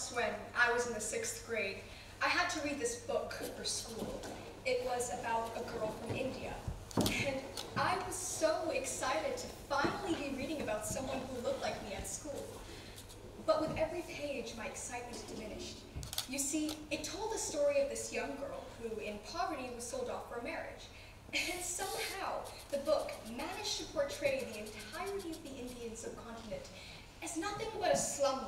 Once, when I was in the 6th grade, I had to read this book for school. It was about a girl from India. And I was so excited to finally be reading about someone who looked like me at school. But with every page, my excitement diminished. You see, it told the story of this young girl who, in poverty, was sold off for marriage. And somehow, the book managed to portray the entirety of the Indian subcontinent as nothing but a slumland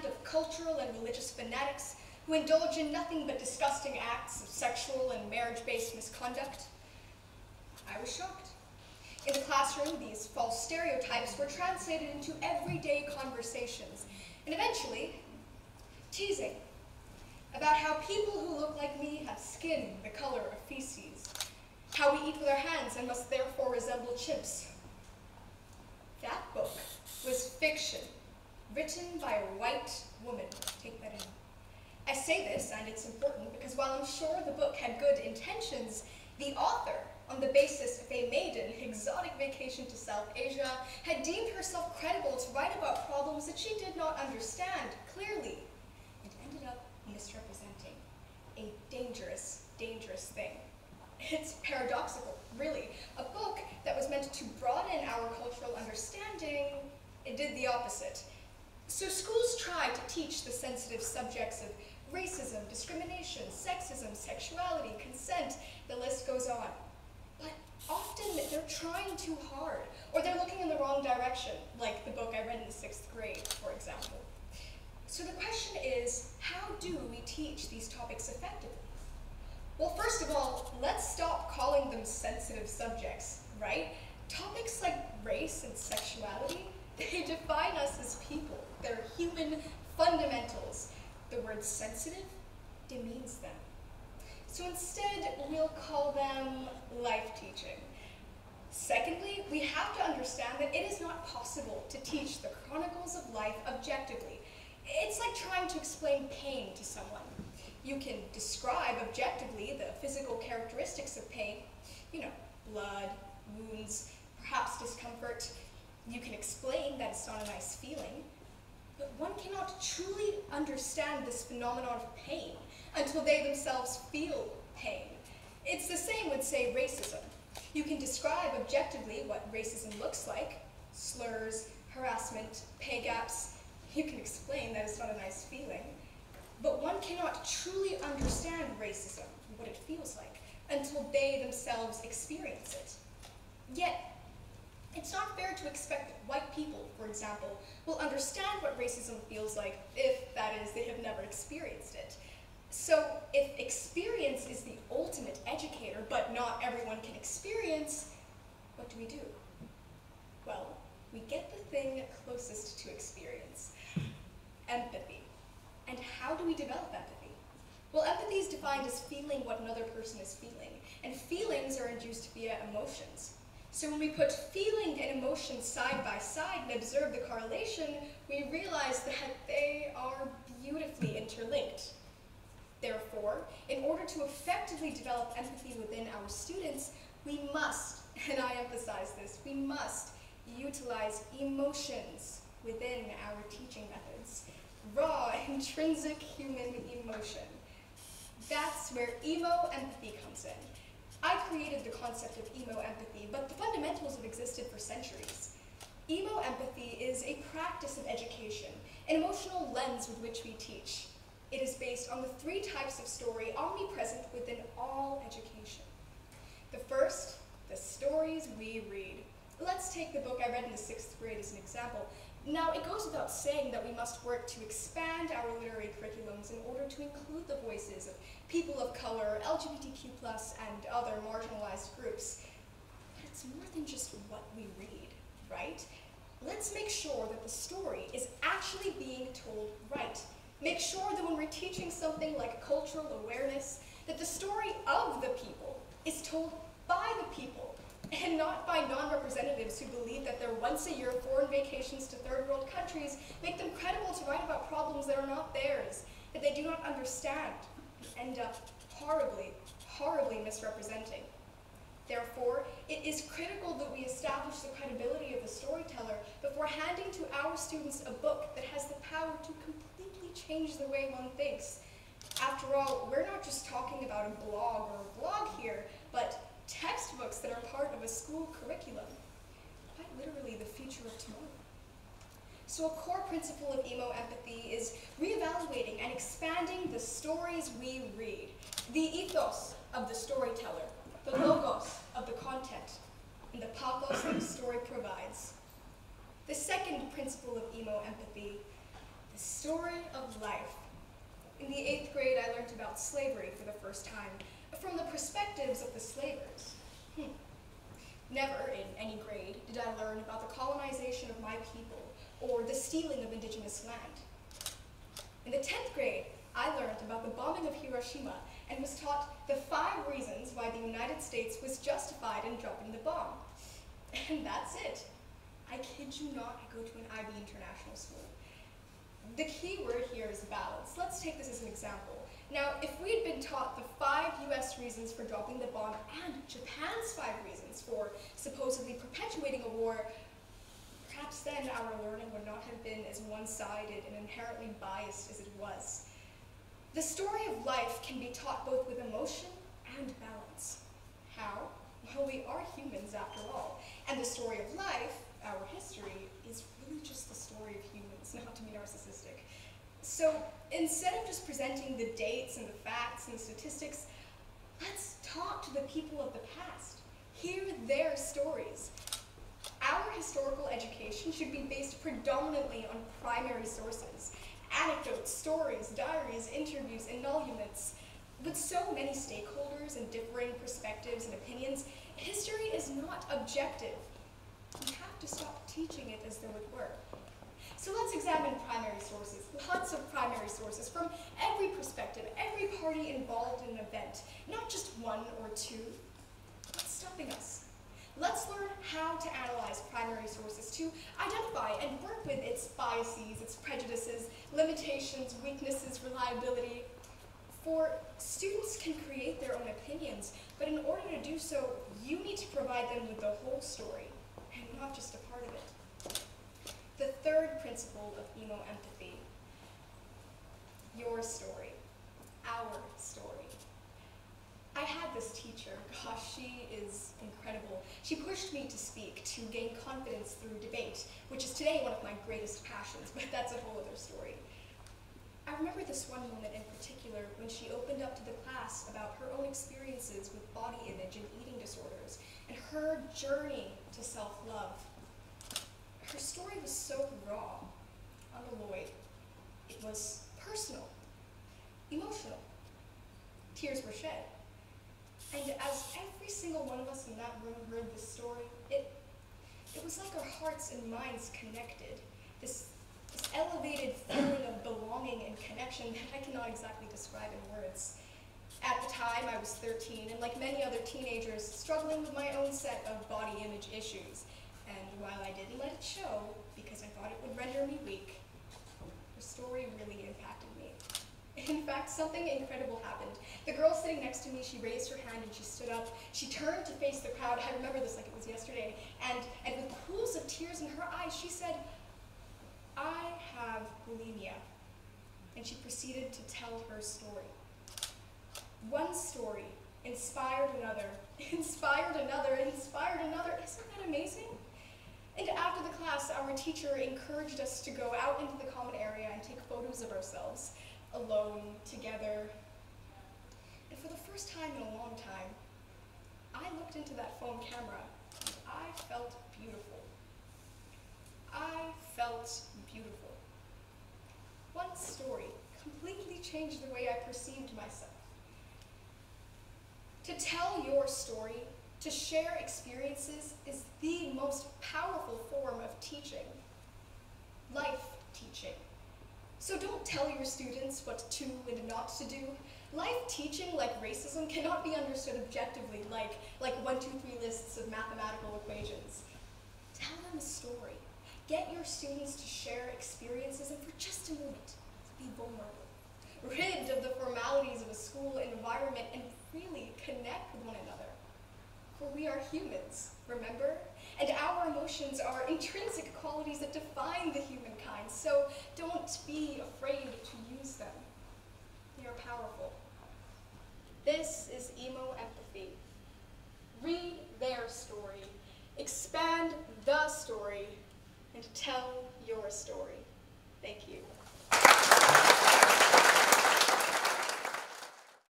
of cultural and religious fanatics who indulge in nothing but disgusting acts of sexual and marriage-based misconduct. I was shocked. In the classroom, these false stereotypes were translated into everyday conversations, and eventually, teasing about how people who look like me have skin the color of feces, how we eat with our hands and must therefore resemble chimps. That book was fiction, written by a white woman. Take that in. I say this, and it's important, because while I'm sure the book had good intentions, the author, on the basis of a maiden exotic vacation to South Asia, had deemed herself credible to write about problems that she did not understand clearly, and ended up misrepresenting a dangerous, dangerous thing. It's paradoxical, really. A book that was meant to broaden our cultural understanding, it did the opposite. So schools try to teach the sensitive subjects of racism, discrimination, sexism, sexuality, consent, the list goes on. But often they're trying too hard, or they're looking in the wrong direction, like the book I read in the 6th grade, for example. So the question is, how do we teach these topics effectively? Well, first of all, let's stop calling them sensitive subjects, right? Topics like race and sexuality, they define us as people. They're human fundamentals. The word sensitive demeans them. So instead, we'll call them life teaching. Secondly, we have to understand that it is not possible to teach the chronicles of life objectively. It's like trying to explain pain to someone. You can describe objectively the physical characteristics of pain, blood, wounds, perhaps discomfort. You can explain that it's not a nice feeling, but one cannot truly understand this phenomenon of pain until they themselves feel pain. It's the same with, say, racism. You can describe objectively what racism looks like, slurs, harassment, pay gaps. You can explain that it's not a nice feeling, but one cannot truly understand racism, what it feels like, until they themselves experience it. Yet, it's not fair to expect that white people, for example, will understand what racism feels like if, that is, they have never experienced it. So, if experience is the ultimate educator, but not everyone can experience, what do? Well, we get the thing closest to experience, empathy. And how do we develop empathy? Well, empathy is defined as feeling what another person is feeling, and feelings are induced via emotions. So when we put feeling and emotion side by side and observe the correlation, we realize that they are beautifully interlinked. Therefore, in order to effectively develop empathy within our students, we must, and I emphasize this, we must utilize emotions within our teaching methods. Raw, intrinsic human emotion. That's where EmoEmpathy comes in. I created the concept of EmoEmpathy, but the fundamentals have existed for centuries. EmoEmpathy is a practice of education, an emotional lens with which we teach. It is based on the 3 types of story omnipresent within all education. The first, the stories we read. Let's take the book I read in the 6th grade as an example. Now, it goes without saying that we must work to expand our literary curriculums in order to include the voices of people of color, LGBTQ+, and other marginalized groups. But it's more than just what we read, right? Let's make sure that the story is actually being told right. Make sure that when we're teaching something like cultural awareness, that the story of the people is told by the people, and not by non-representatives who believe that their once-a-year foreign vacations to third-world countries make them credible to write about problems that are not theirs, that they do not understand, and end up horribly, horribly misrepresenting. Therefore, it is critical that we establish the credibility of the storyteller before handing to our students a book that has the power to change the way one thinks. After all, we're not just talking about a blog or a blog here, but textbooks that are part of a school curriculum. Quite literally the future of tomorrow. So a core principle of EmoEmpathy is reevaluating and expanding the stories we read, the ethos of the storyteller, the logos of the content, and the pathos that the story provides. The second principle of EmoEmpathy, the story of life. In the 8th grade, I learned about slavery for the first time, from the perspectives of the slavers. Never in any grade did I learn about the colonization of my people or the stealing of indigenous land. In the 10th grade, I learned about the bombing of Hiroshima and was taught the 5 reasons why the United States was justified in dropping the bomb. And that's it. I kid you not, I go to an IB international school. The key word here is balance. Let's take this as an example. Now, if we had been taught the 5 US reasons for dropping the bomb and Japan's 5 reasons for supposedly perpetuating a war, perhaps then our learning would not have been as one-sided and inherently biased as it was. The story of life can be taught both with emotion and balance. How? Well, we are humans after all, and the story of life, our history, is really just the story of humans, not to be narcissistic. So instead of just presenting the dates and the facts and the statistics, let's talk to the people of the past, hear their stories. Our historical education should be based predominantly on primary sources, anecdotes, stories, diaries, interviews, emoluments. With so many stakeholders and differing perspectives and opinions, history is not objective. We have to stop teaching it as though it were. So let's examine primary sources, lots of primary sources from every perspective, every party involved in an event, not just one or two. What's stopping us? Let's learn how to analyze primary sources, to identify and work with its biases, its prejudices, limitations, weaknesses, reliability. For students can create their own opinions, but in order to do so, you need to provide them with the whole story, and not just a part of it. The third principle of EmoEmpathy, your story, our story. I had this teacher, gosh, she is incredible. She pushed me to speak, to gain confidence through debate, which is today one of my greatest passions, but that's a whole other story. I remember this one moment in particular when she opened up to the class about her own experiences with body image and eating disorders, and her journey to self-love. Her story was so raw, unalloyed. It was personal, emotional. Tears were shed. And as every single one of us in that room heard this story, it was like our hearts and minds connected. This elevated feeling of belonging and connection that I cannot exactly describe in words. At the time, I was 13, and like many other teenagers, struggling with my own set of body image issues. And while I didn't let it show, because I thought it would render me weak, her story really impacted me. In fact, something incredible happened. The girl sitting next to me, she raised her hand and she stood up. She turned to face the crowd. I remember this like it was yesterday. And with pools of tears in her eyes, she said, "I have bulimia." And she proceeded to tell her story. One story inspired another, inspired another, inspired another. Isn't that amazing? And after the class, our teacher encouraged us to go out into the common area and take photos of ourselves, alone, together. And for the first time in a long time, I looked into that phone camera and I felt beautiful. I felt beautiful. One story completely changed the way I perceived myself. To tell your story, to share experiences, is the most powerful form of teaching. Life teaching. So don't tell your students what to and not to do. Life teaching, like racism, cannot be understood objectively, like 1, 2, 3 lists of mathematical equations. Tell them a story. Get your students to share experiences and for just a moment, be vulnerable. Rid of the formalities of a school environment and really connect with one another. For we are humans, remember? And our emotions are intrinsic qualities that define the humankind, so don't be afraid to use them. They are powerful. This is EmoEmpathy. Read their story, expand the story, and tell your story.